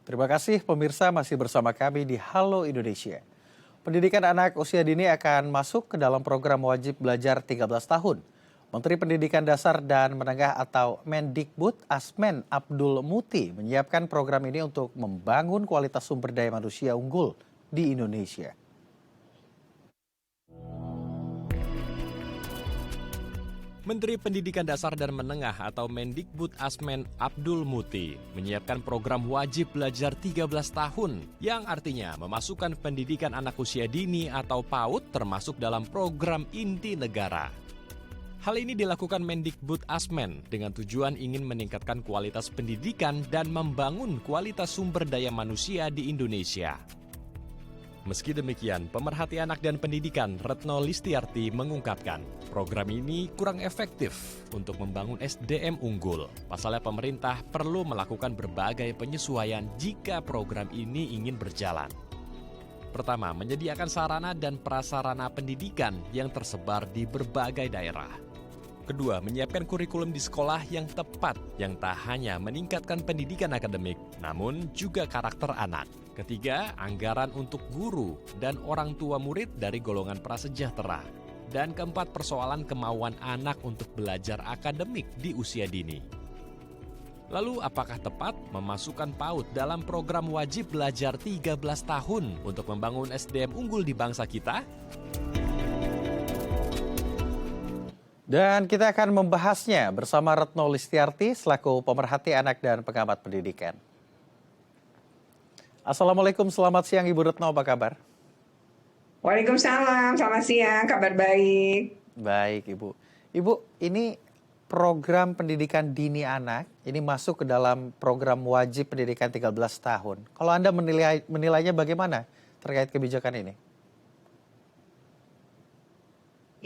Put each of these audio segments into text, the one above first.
Terima kasih pemirsa masih bersama kami di Halo Indonesia. Pendidikan anak usia dini akan masuk ke dalam program wajib belajar 13 tahun. Menteri Pendidikan Dasar dan Menengah atau Mendikbud Asmen Abdul Muti menyiapkan program ini untuk membangun kualitas sumber daya manusia unggul di Indonesia. Menteri Pendidikan Dasar dan Menengah atau Mendikbud Asmen Abdul Muti menyiapkan program wajib belajar 13 tahun yang artinya memasukkan pendidikan anak usia dini atau PAUD termasuk dalam program inti negara. Hal ini dilakukan Mendikbud Asmen dengan tujuan ingin meningkatkan kualitas pendidikan dan membangun kualitas sumber daya manusia di Indonesia. Meski demikian, pemerhati anak dan pendidikan Retno Listiarti mengungkapkan program ini kurang efektif untuk membangun SDM unggul. Pasalnya pemerintah perlu melakukan berbagai penyesuaian jika program ini ingin berjalan. Pertama, menyediakan sarana dan prasarana pendidikan yang tersebar di berbagai daerah. Kedua, menyiapkan kurikulum di sekolah yang tepat, yang tak hanya meningkatkan pendidikan akademik, namun juga karakter anak. Ketiga, anggaran untuk guru dan orang tua murid dari golongan prasejahtera. Dan keempat, persoalan kemauan anak untuk belajar akademik di usia dini. Lalu, apakah tepat memasukkan PAUD dalam program wajib belajar 13 tahun untuk membangun SDM unggul di bangsa kita? Dan kita akan membahasnya bersama Retno Listiarti selaku pemerhati anak dan pengamat pendidikan. Assalamualaikum, selamat siang Ibu Retno, apa kabar? Waalaikumsalam, selamat siang, kabar baik. Baik Ibu. Ibu, ini program pendidikan dini anak, ini masuk ke dalam program wajib pendidikan 13 tahun. Kalau Anda menilainya bagaimana terkait kebijakan ini?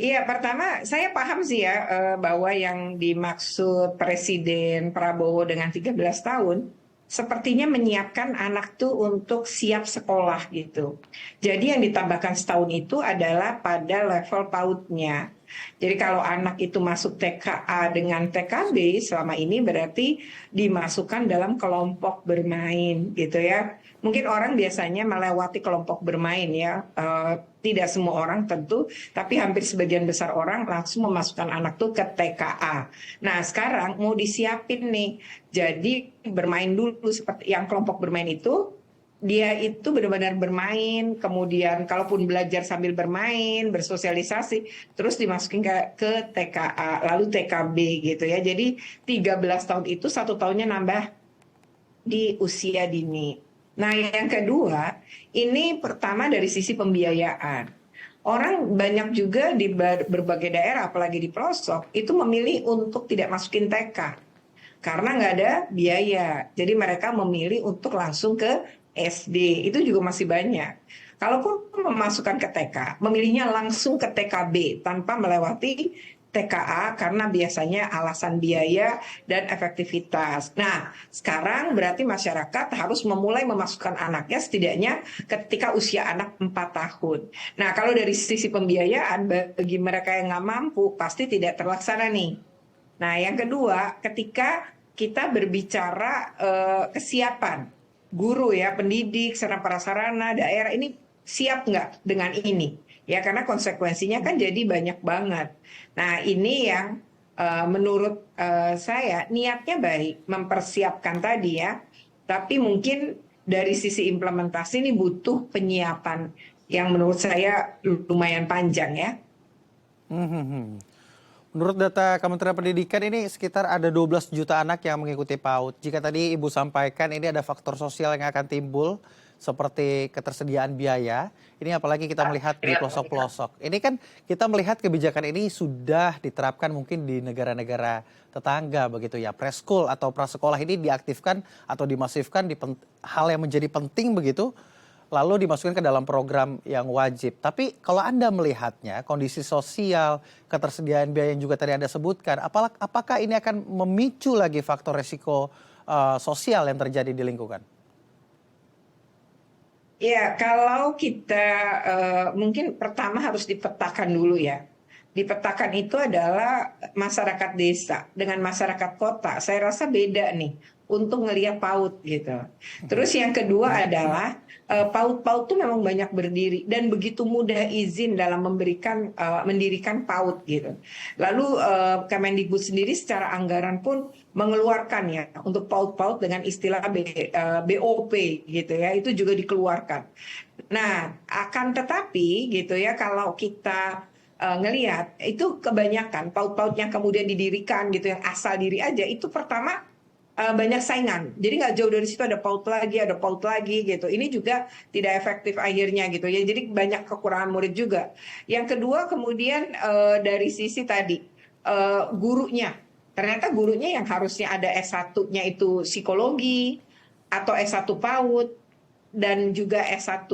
Iya, pertama saya paham sih ya bahwa yang dimaksud Presiden Prabowo dengan 13 tahun sepertinya menyiapkan anak tuh untuk siap sekolah gitu. Jadi yang ditambahkan setahun itu adalah pada level PAUD-nya. Jadi kalau anak itu masuk TKA dengan TKB selama ini berarti dimasukkan dalam kelompok bermain gitu ya. Mungkin orang biasanya melewati kelompok bermain ya, tidak semua orang tentu, tapi hampir sebagian besar orang langsung memasukkan anak tuh ke TKA. Nah sekarang mau disiapin nih, jadi bermain dulu seperti yang kelompok bermain itu, dia itu benar-benar bermain, kemudian kalaupun belajar sambil bermain, bersosialisasi, terus dimasukin ke TKA, lalu TKB gitu ya. Jadi 13 tahun itu 1 tahunnya nambah di usia dini. Nah yang kedua, ini pertama dari sisi pembiayaan. Orang banyak juga di berbagai daerah, apalagi di pelosok, itu memilih untuk tidak masukin TK. Karena nggak ada biaya. Jadi mereka memilih untuk langsung ke SD. Itu juga masih banyak. Kalaupun memasukkan ke TK, memilihnya langsung ke TKB tanpa melewati TKA karena biasanya alasan biaya dan efektivitas. Nah, sekarang berarti masyarakat harus memulai memasukkan anaknya setidaknya ketika usia anak 4 tahun. Nah, kalau dari sisi pembiayaan bagi mereka yang nggak mampu pasti tidak terlaksana nih. Nah, yang kedua, ketika kita berbicara kesiapan guru ya, pendidik, sarana prasarana, daerah ini siap nggak dengan ini? Ya, karena konsekuensinya kan jadi banyak banget. Nah, ini yang menurut saya niatnya baik, mempersiapkan tadi ya, tapi mungkin dari sisi implementasi ini butuh penyiapan yang menurut saya lumayan panjang ya. Menurut data Kementerian Pendidikan ini sekitar ada 12 juta anak yang mengikuti PAUD. Jika tadi Ibu sampaikan ini ada faktor sosial yang akan timbul seperti ketersediaan biaya. Ini apalagi kita melihat di pelosok-pelosok. Ini kan kita melihat kebijakan ini sudah diterapkan mungkin di negara-negara tetangga begitu ya. Preschool atau prasekolah ini diaktifkan atau dimasifkan di hal yang menjadi penting begitu. Lalu dimasukkan ke dalam program yang wajib. Tapi kalau Anda melihatnya, kondisi sosial, ketersediaan biaya yang juga tadi Anda sebutkan, apakah ini akan memicu lagi faktor resiko sosial yang terjadi di lingkungan? Ya, kalau kita mungkin pertama harus dipetakan dulu ya. Dipetakan itu adalah masyarakat desa dengan masyarakat kota. Saya rasa beda nih untuk ngelihat PAUD gitu. Terus yang kedua adalah PAUD-PAUD tuh memang banyak berdiri dan begitu mudah izin dalam mendirikan PAUD gitu. Lalu Kemendikbud sendiri secara anggaran pun mengeluarkan ya untuk PAUD-PAUD dengan istilah BOP gitu ya, itu juga dikeluarkan. Nah, akan tetapi gitu ya, kalau kita ngelihat itu kebanyakan PAUD-PAUD yang kemudian didirikan gitu yang asal diri aja itu pertama banyak saingan. Jadi nggak jauh dari situ ada PAUD lagi gitu. Ini juga tidak efektif akhirnya gitu ya. Jadi banyak kekurangan murid juga. Yang kedua kemudian dari sisi tadi gurunya. Ternyata gurunya yang harusnya ada S1-nya itu psikologi atau S1 PAUD dan juga S1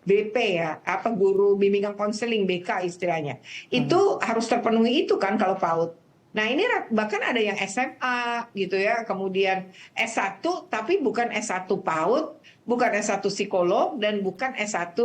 BP ya, apa guru bimbingan konseling BK istilahnya. Itu harus terpenuhi itu kan kalau PAUD. Nah, ini bahkan ada yang SMA gitu ya, kemudian S1 tapi bukan S1 PAUD, bukan S1 psikolog dan bukan S1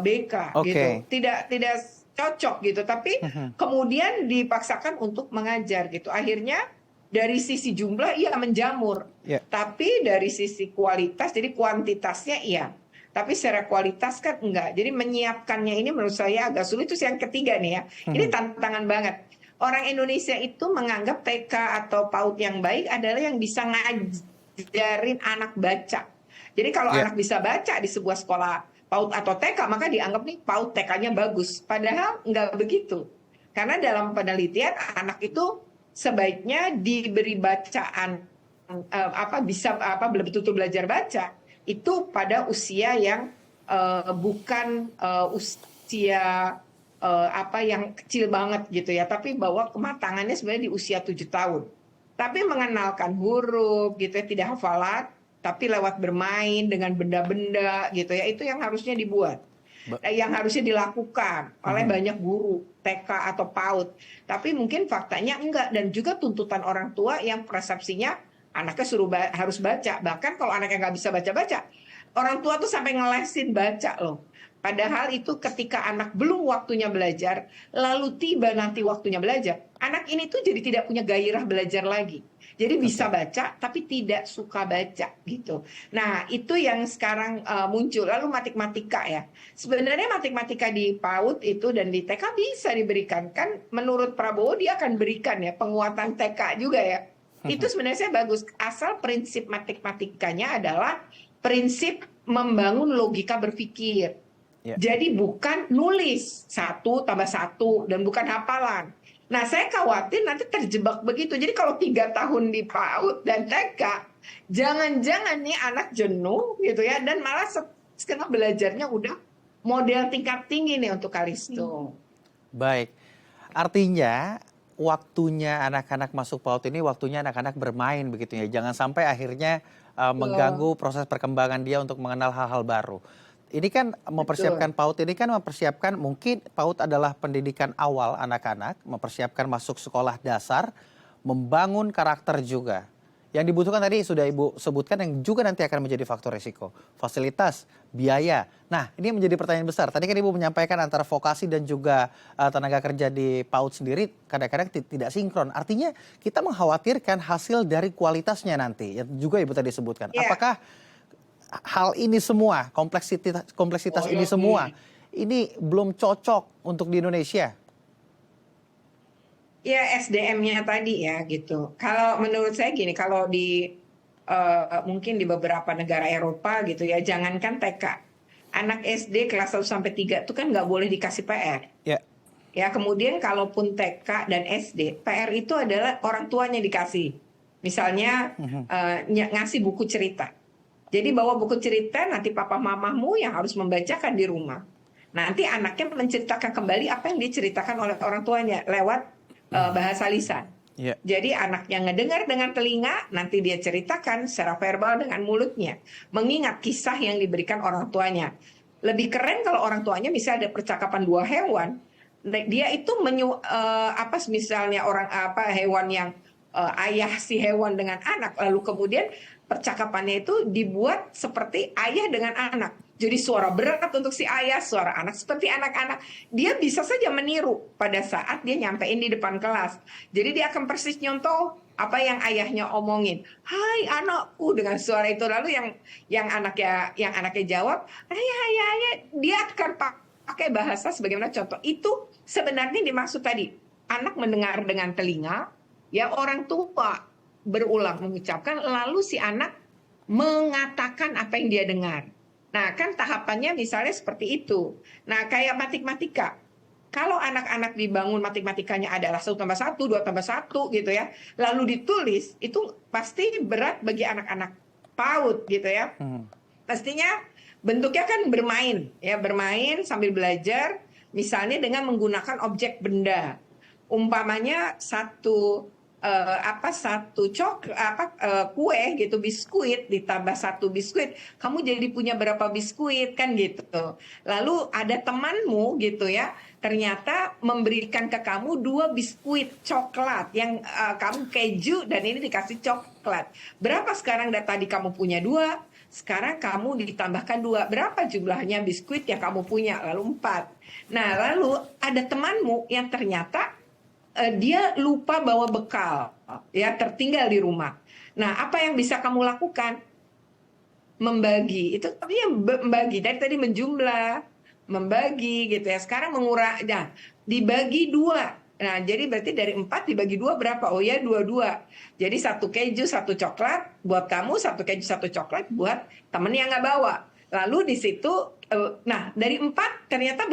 BK gitu. Oke. Tidak cocok gitu, tapi kemudian dipaksakan untuk mengajar gitu. Akhirnya dari sisi jumlah iya menjamur, Ya. tapi dari sisi kualitas, jadi kuantitasnya iya. Tapi secara kualitas kan enggak. Jadi menyiapkannya ini menurut saya agak sulit. Itu yang ketiga nih ya. Ini tantangan banget. Orang Indonesia itu menganggap TK atau PAUD yang baik adalah yang bisa ngajarin anak baca. Jadi kalau Ya. anak bisa baca di sebuah sekolah PAUD atau TK, maka dianggap nih PAUD TK-nya bagus. Padahal enggak begitu. Karena dalam penelitian anak itu sebaiknya diberi bacaan betul-betul belajar baca itu pada usia yang bukan usia yang kecil banget gitu ya, tapi bahwa kematangannya sebenarnya di usia 7 tahun. Tapi mengenalkan huruf gitu ya, tidak hafalan, tapi lewat bermain dengan benda-benda gitu ya, itu yang harusnya dibuat. Yang harusnya dilakukan oleh banyak guru TK atau PAUD. Tapi mungkin faktanya enggak, dan juga tuntutan orang tua yang persepsinya anaknya harus baca. Bahkan kalau anaknya nggak bisa baca-baca, orang tua tuh sampai ngelesin baca loh. Padahal itu ketika anak belum waktunya belajar, lalu tiba nanti waktunya belajar, anak ini tuh jadi tidak punya gairah belajar lagi. Jadi bisa baca tapi tidak suka baca gitu. Nah, itu yang sekarang muncul. Lalu matematika ya. Sebenarnya matematika di PAUD itu dan di TK bisa diberikan. Kan menurut Prabowo dia akan berikan ya penguatan TK juga ya. Itu sebenarnya saya bagus. Asal prinsip matematikanya adalah prinsip membangun logika berpikir. Ya. Jadi bukan nulis 1+1 dan bukan hafalan. Nah, saya khawatir nanti terjebak begitu. Jadi kalau 3 tahun di PAUD dan TK, jangan-jangan nih anak jenuh gitu ya, dan malah sekarang belajarnya udah model tingkat tinggi nih untuk Kalisto. Baik. Artinya waktunya anak-anak masuk PAUD ini waktunya anak-anak bermain begitu ya. Jangan sampai akhirnya mengganggu proses perkembangan dia untuk mengenal hal-hal baru. Ini kan mempersiapkan PAUD, ini kan mempersiapkan mungkin PAUD adalah pendidikan awal anak-anak, mempersiapkan masuk sekolah dasar, membangun karakter juga. Yang dibutuhkan tadi sudah Ibu sebutkan yang juga nanti akan menjadi faktor risiko. Fasilitas, biaya. Nah, ini menjadi pertanyaan besar. Tadi kan Ibu menyampaikan antara vokasi dan juga tenaga kerja di PAUD sendiri kadang-kadang tidak sinkron. Artinya kita mengkhawatirkan hasil dari kualitasnya nanti. Yang juga Ibu tadi sebutkan. Yeah. Apakah hal ini semua, kompleksitas ini semua, ini belum cocok untuk di Indonesia? Ya, SDM-nya tadi ya gitu. Kalau menurut saya gini, kalau di mungkin di beberapa negara Eropa gitu ya, jangankan TK, anak SD kelas 1 sampai 3 itu kan nggak boleh dikasih PR. Ya. Ya, kemudian kalaupun TK dan SD, PR itu adalah orang tuanya dikasih. Misalnya ngasih buku cerita. Jadi bawa buku cerita, nanti papa mamamu yang harus membacakan di rumah. Nanti anaknya menceritakan kembali apa yang diceritakan oleh orang tuanya lewat bahasa lisan. Yeah. Jadi anaknya ngedengar dengan telinga, nanti dia ceritakan secara verbal dengan mulutnya, mengingat kisah yang diberikan orang tuanya. Lebih keren kalau orang tuanya misalnya ada percakapan 2 hewan, dia itu misalnya hewan yang ayah si hewan dengan anak, lalu kemudian percakapannya itu dibuat seperti ayah dengan anak. Jadi suara berat untuk si ayah, suara anak seperti anak-anak. Dia bisa saja meniru pada saat dia nyampein di depan kelas. Jadi dia akan persis nyontoh apa yang ayahnya omongin. Hai anakku, dengan suara itu. Lalu yang anaknya jawab, ayah, ayah, ayah. Dia akan pakai bahasa sebagaimana contoh. Itu sebenarnya dimaksud tadi. Anak mendengar dengan telinga, ya orang tua berulang mengucapkan, lalu si anak mengatakan apa yang dia dengar. Nah, kan tahapannya misalnya seperti itu. Nah, kayak matematika. Kalau anak-anak dibangun matematikanya adalah 1 tambah 1, 2 tambah 1 gitu ya, lalu ditulis, itu pasti berat bagi anak-anak PAUD gitu ya. Pastinya bentuknya kan bermain, ya bermain sambil belajar, misalnya dengan menggunakan objek benda. Umpamanya kue gitu, biskuit ditambah 1 biskuit, kamu jadi punya berapa biskuit kan gitu. Lalu ada temanmu gitu ya, ternyata memberikan ke kamu 2 biskuit coklat yang kamu keju dan ini dikasih coklat. Berapa sekarang tadi kamu punya 2, sekarang kamu ditambahkan 2. Berapa jumlahnya biskuit yang kamu punya? Lalu 4. Nah, lalu ada temanmu yang ternyata dia lupa bawa bekal, ya tertinggal di rumah. Nah, apa yang bisa kamu lakukan? Membagi. Itu artinya membagi. Dari tadi menjumlah, membagi gitu ya. Sekarang mengurangi, nah, dibagi 2. Nah, jadi berarti dari 4 dibagi 2 berapa? Oh ya, 2-2. Jadi 1 keju, 1 coklat buat kamu, 1 keju, 1 coklat buat temen yang nggak bawa. Lalu di situ, nah dari 4 ternyata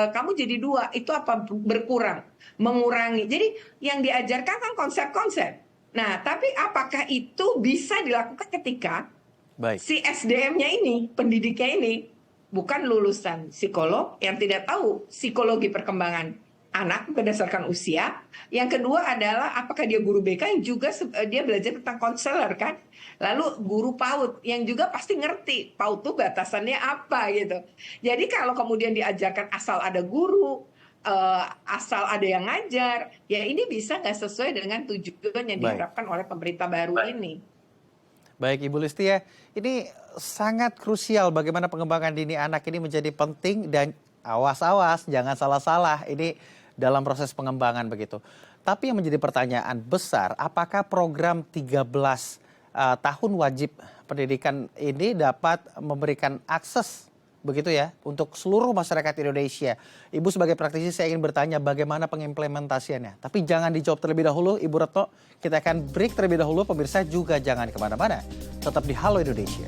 kamu jadi 2. Itu apa? Berkurang, mengurangi. Jadi yang diajarkan kan konsep-konsep. Nah, tapi apakah itu bisa dilakukan ketika Baik. si SDM-nya ini, pendidiknya ini, bukan lulusan psikolog yang tidak tahu psikologi perkembangan anak berdasarkan usia. Yang kedua adalah apakah dia guru BK yang juga dia belajar tentang konselor kan. Lalu guru PAUD yang juga pasti ngerti PAUD tuh batasannya apa gitu. Jadi kalau kemudian diajarkan asal ada guru, asal ada yang ngajar, ya ini bisa nggak sesuai dengan tujuan yang diharapkan oleh pemerintah baru ini. Baik Ibu Listi ya, ini sangat krusial bagaimana pengembangan dini anak ini menjadi penting dan awas-awas jangan salah-salah ini dalam proses pengembangan begitu. Tapi yang menjadi pertanyaan besar, apakah program 13 tahun wajib pendidikan ini dapat memberikan akses begitu ya untuk seluruh masyarakat Indonesia. Ibu sebagai praktisi saya ingin bertanya bagaimana pengimplementasiannya. Tapi jangan dijawab terlebih dahulu Ibu Retno. Kita akan break terlebih dahulu, pemirsa juga jangan kemana-mana. Tetap di Halo Indonesia.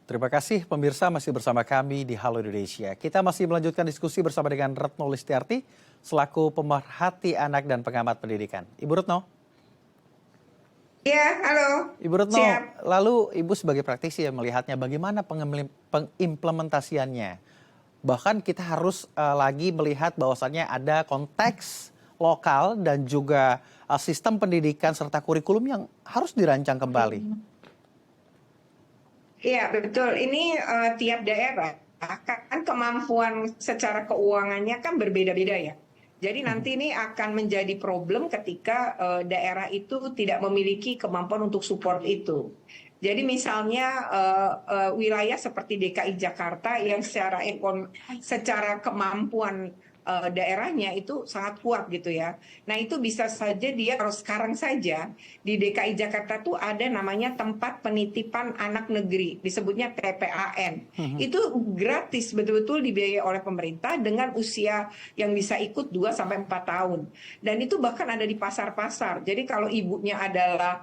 Terima kasih pemirsa masih bersama kami di Halo Indonesia. Kita masih melanjutkan diskusi bersama dengan Retno Listiarti selaku pemerhati anak dan pengamat pendidikan. Ibu Retno. Iya, halo. Ibu Retno, Siap. lalu Ibu sebagai praktisi ya melihatnya bagaimana pengimplementasiannya. Bahkan kita harus lagi melihat bahwasannya ada konteks lokal dan juga sistem pendidikan serta kurikulum yang harus dirancang kembali. Iya, betul. Ini tiap daerah kan kemampuan secara keuangannya kan berbeda-beda ya. Jadi nanti ini akan menjadi problem ketika daerah itu tidak memiliki kemampuan untuk support itu. Jadi misalnya wilayah seperti DKI Jakarta yang secara kemampuan daerahnya itu sangat kuat gitu ya. Nah itu bisa saja dia kalau sekarang saja di DKI Jakarta tuh ada namanya tempat penitipan anak negeri, disebutnya TPAN. Itu gratis, betul-betul dibiayai oleh pemerintah dengan usia yang bisa ikut 2-4 tahun. Dan itu bahkan ada di pasar-pasar. Jadi kalau ibunya adalah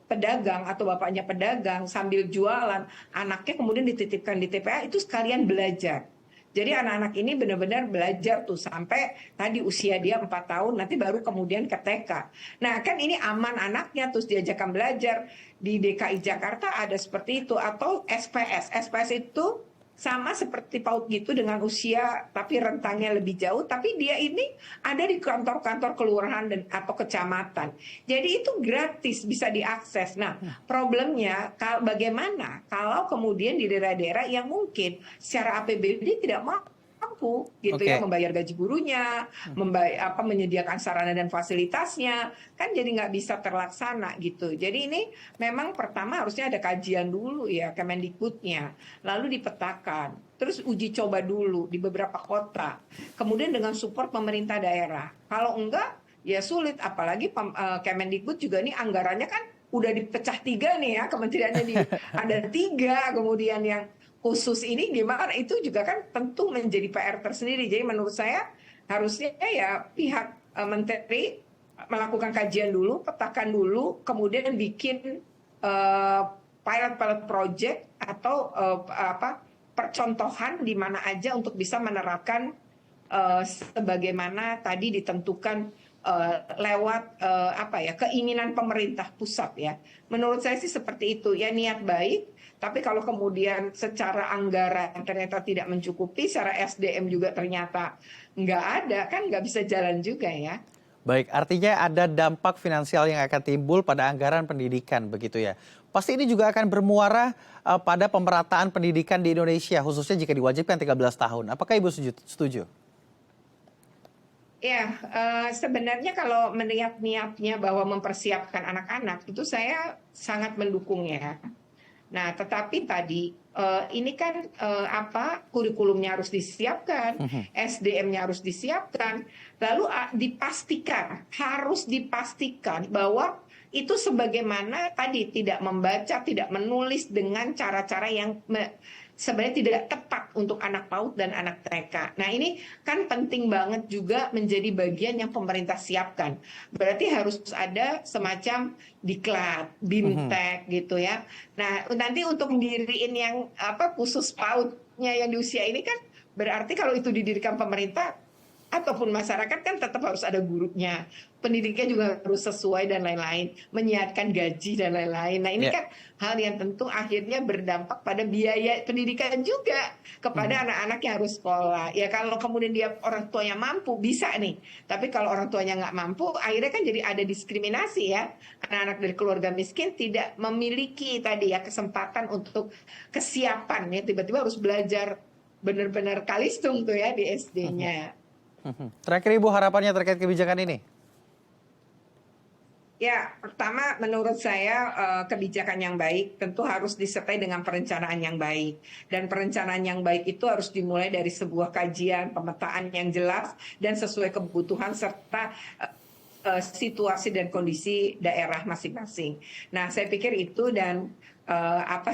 pedagang atau bapaknya pedagang sambil jualan, anaknya kemudian dititipkan di TPA itu sekalian belajar. Jadi anak-anak ini benar-benar belajar tuh sampai tadi usia dia 4 tahun, nanti baru kemudian ke TK. Nah kan ini aman anaknya, terus diajarkan belajar. Di DKI Jakarta ada seperti itu, atau SPS. SPS itu sama seperti PAUD gitu dengan usia tapi rentangnya lebih jauh, tapi dia ini ada di kantor-kantor kelurahan atau kecamatan. Jadi itu gratis, bisa diakses. Nah problemnya bagaimana kalau kemudian di daerah-daerah yang mungkin secara APBD tidak mampu mampu gitu ya, Oke. membayar gaji gurunya, menyediakan sarana dan fasilitasnya, kan jadi nggak bisa terlaksana gitu. Jadi ini memang pertama harusnya ada kajian dulu ya Kemendikbudnya, lalu dipetakan, terus uji coba dulu di beberapa kota, kemudian dengan support pemerintah daerah. Kalau enggak, ya sulit, apalagi Kemendikbud juga nih anggarannya kan udah dipecah 3 nih ya, kementeriannya ada 3, kemudian yang khusus ini gimana, itu juga kan tentu menjadi PR tersendiri. Jadi menurut saya harusnya ya pihak menteri melakukan kajian dulu, petakan dulu, kemudian bikin pilot project atau percontohan di mana aja untuk bisa menerapkan sebagaimana tadi ditentukan lewat keinginan pemerintah pusat ya. Menurut saya sih seperti itu ya, niat baik, tapi kalau kemudian secara anggaran ternyata tidak mencukupi, secara SDM juga ternyata nggak ada, kan nggak bisa jalan juga ya. Baik, artinya ada dampak finansial yang akan timbul pada anggaran pendidikan begitu ya. Pasti ini juga akan bermuara pada pemerataan pendidikan di Indonesia, khususnya jika diwajibkan 13 tahun. Apakah Ibu setuju? Ya, sebenarnya kalau melihat niatnya bahwa mempersiapkan anak-anak, itu saya sangat mendukung ya. Nah, tetapi tadi ini kan kurikulumnya harus disiapkan, SDM-nya harus disiapkan, lalu harus dipastikan bahwa itu sebagaimana tadi tidak membaca, tidak menulis dengan cara-cara yang sebenarnya tidak tepat untuk anak PAUD dan anak TK. Nah ini kan penting banget juga menjadi bagian yang pemerintah siapkan. Berarti harus ada semacam diklat, BIMTEK gitu ya. Nah nanti untuk mendiriin yang khusus PAUD-nya yang di usia ini kan berarti kalau itu didirikan pemerintah ataupun masyarakat kan tetap harus ada gurunya. Pendidikan juga harus sesuai dan lain-lain, menyiapkan gaji dan lain-lain. Nah ini kan hal yang tentu akhirnya berdampak pada biaya pendidikan juga kepada anak-anak yang harus sekolah. Ya kalau kemudian dia orang tuanya mampu bisa nih, tapi kalau orang tuanya nggak mampu, akhirnya kan jadi ada diskriminasi ya. Anak-anak dari keluarga miskin tidak memiliki tadi ya kesempatan untuk kesiapan ya, tiba-tiba harus belajar benar-benar kalistung tuh ya di SD-nya. Terakhir Ibu, harapannya terkait kebijakan ini? Ya, pertama menurut saya kebijakan yang baik tentu harus disertai dengan perencanaan yang baik. Dan perencanaan yang baik itu harus dimulai dari sebuah kajian, pemetaan yang jelas dan sesuai kebutuhan serta situasi dan kondisi daerah masing-masing. Nah, saya pikir itu dan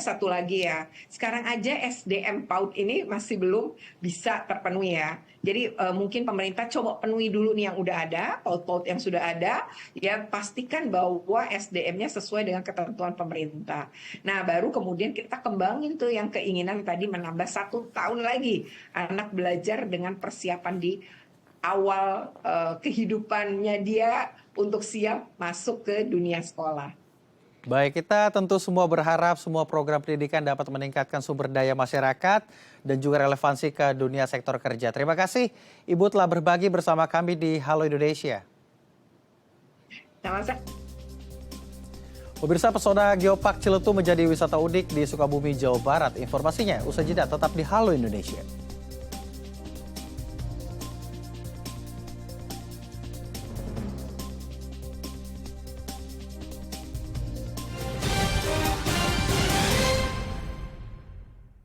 satu lagi ya, sekarang aja SDM PAUD ini masih belum bisa terpenuhi ya. Jadi mungkin pemerintah coba penuhi dulu nih yang udah ada, PAUD-PAUD yang sudah ada, ya pastikan bahwa SDM-nya sesuai dengan ketentuan pemerintah. Nah baru kemudian kita kembangin tuh yang keinginan tadi menambah 1 tahun lagi anak belajar dengan persiapan di awal kehidupannya dia untuk siap masuk ke dunia sekolah. Baik, kita tentu semua berharap semua program pendidikan dapat meningkatkan sumber daya masyarakat dan juga relevansi ke dunia sektor kerja. Terima kasih Ibu telah berbagi bersama kami di Halo Indonesia. Sama-sama. Pemirsa, pesona Geopark Ciletu menjadi wisata unik di Sukabumi, Jawa Barat. Informasinya usai jeda tetap di Halo Indonesia.